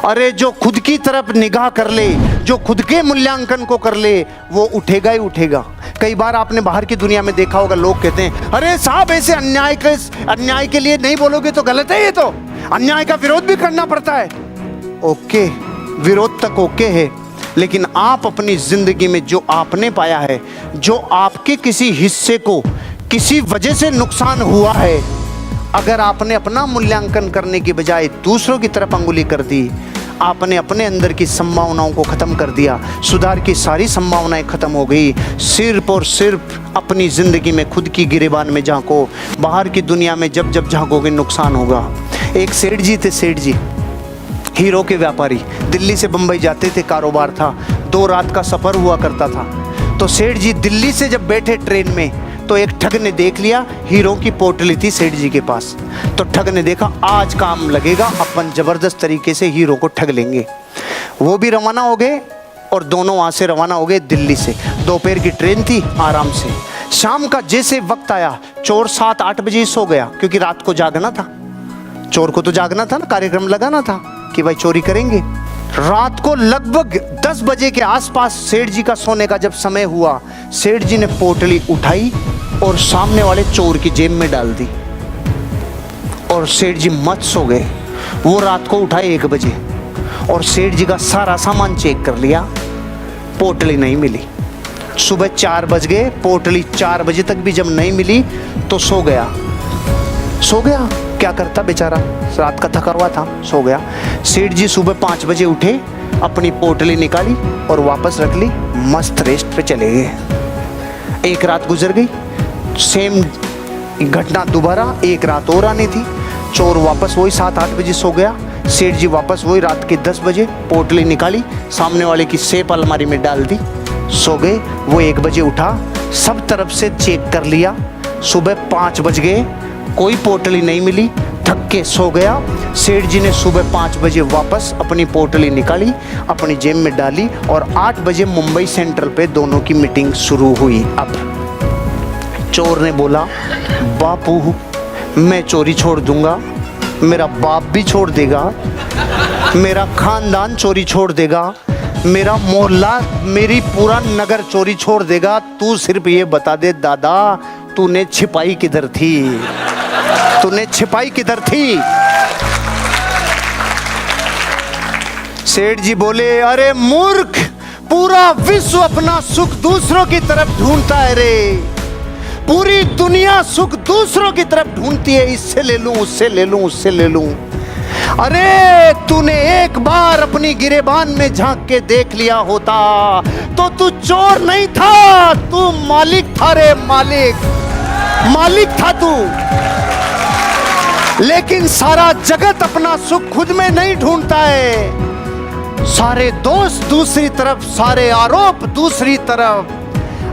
अरे जो खुद की तरफ निगाह कर ले, जो खुद के मूल्यांकन को कर ले, वो उठेगा ही उठेगा। कई बार आपने बाहर की दुनिया में देखा होगा, लोग कहते हैं अरे साहब ऐसे अन्याय के लिए नहीं बोलोगे तो गलत है, ये तो अन्याय का विरोध भी करना पड़ता है। ओके, विरोध तक ओके है, लेकिन आप अपनी जिंदगी में जो आपने पाया है, जो आपके किसी हिस्से को किसी वजह से नुकसान हुआ है, अगर आपने अपना मूल्यांकन करने की बजाय दूसरों की तरफ अंगुली कर दी, आपने अपने अंदर की संभावनाओं को ख़त्म कर दिया, सुधार की सारी संभावनाएं ख़त्म हो गई। सिर्फ और सिर्फ अपनी ज़िंदगी में खुद की गिरेबान में झांको, बाहर की दुनिया में जब जब झांकोगे नुकसान होगा। एक सेठ जी थे, सेठ जी हीरो के व्यापारी, दिल्ली से बम्बई जाते थे, कारोबार था, 2 रात का सफ़र हुआ करता था। तो सेठ जी दिल्ली से जब बैठे ट्रेन में, तो एक ठग ने देख लिया, हीरो की पोटली थी सेठ जी के पास। तो ठग ने देखा आज काम लगेगा, अपन ज़बरदस्त तरीके से हीरो को ठग लेंगे। वो भी रवाना हो गए और दोनों वहाँ से रवाना हो गए दिल्ली से। दोपहर की ट्रेन थी, आराम से। शाम का जैसे वक्त आया, चोर 7-8 बजे ही सो गया, क्योंकि रात को जागना था, चोर को तो जागना था ना, कार्यक्रम लगाना था कि भाई चोरी करेंगे। रात को लगभग 10 बजे के आसपास सेठ जी का सोने का जब समय हुआ, सेठ जी ने पोटली उठाई और सामने वाले चोर की जेब में डाल दी और सेठ जी मत सो गए। वो रात को उठाए 1 बजे और सेठ जी का सारा सामान चेक कर लिया, पोटली नहीं मिली। सुबह 4 बज गए, पोटली 4 बजे तक भी जब नहीं मिली तो सो गया। क्या करता बेचारा, रात का थका हुआ था, सो गया। सेठ जी सुबह 5 बजे उठे, अपनी पोटली निकाली और वापस रख ली, मस्त रेस्ट पे चले गए। 1 रात गुजर गई, सेम घटना दोबारा 1 रात और आनी थी। चोर वापस वही 7-8 बजे सो गया, सेठ जी वापस वही रात के 10 बजे पोटली निकाली, सामने वाले की सेफ अलमारी में डाल दी, सो गए। वो 1 बजे उठा, सब तरफ से चेक कर लिया, सुबह 5 बज गए, कोई पोटली नहीं मिली, थक के सो गया। सेठ जी ने सुबह 5 बजे वापस अपनी पोटली निकाली, अपनी जेब में डाली और 8 बजे मुंबई सेंट्रल पे दोनों की मीटिंग शुरू हुई। अब चोर ने बोला, बापू मैं चोरी छोड़ दूंगा, मेरा बाप भी छोड़ देगा, मेरा खानदान चोरी छोड़ देगा, मेरा मोहल्ला, मेरी पूरा नगर चोरी छोड़ देगा, तू सिर्फ ये बता दे दादा, तूने छिपाई किधर थी, तूने छिपाई किधर थी। सेठ जी बोले, अरे मूर्ख, पूरा विश्व अपना सुख दूसरों की तरफ ढूंढता है रे, पूरी दुनिया सुख दूसरों की तरफ ढूंढती है, इससे ले लूं, उससे ले लूं, उससे ले लूं। अरे तूने एक बार अपनी गिरेबान में झांक के देख लिया होता तो तू चोर नहीं था, तू मालिक था रे, मालिक था तू। लेकिन सारा जगत अपना सुख खुद में नहीं ढूंढता है, सारे दोस्त दूसरी तरफ, सारे आरोप दूसरी तरफ।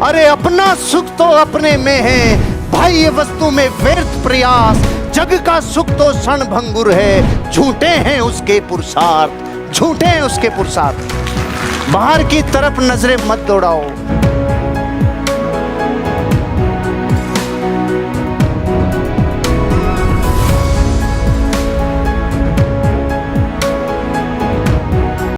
अरे अपना सुख तो अपने में है भाई, ये वस्तु में व्यर्थ प्रयास, जग का सुख तो क्षण भंगुर है, झूठे हैं उसके पुरुषार्थ, झूठे हैं उसके पुरुषार्थ। बाहर की तरफ नजरें मत दौड़ाओ,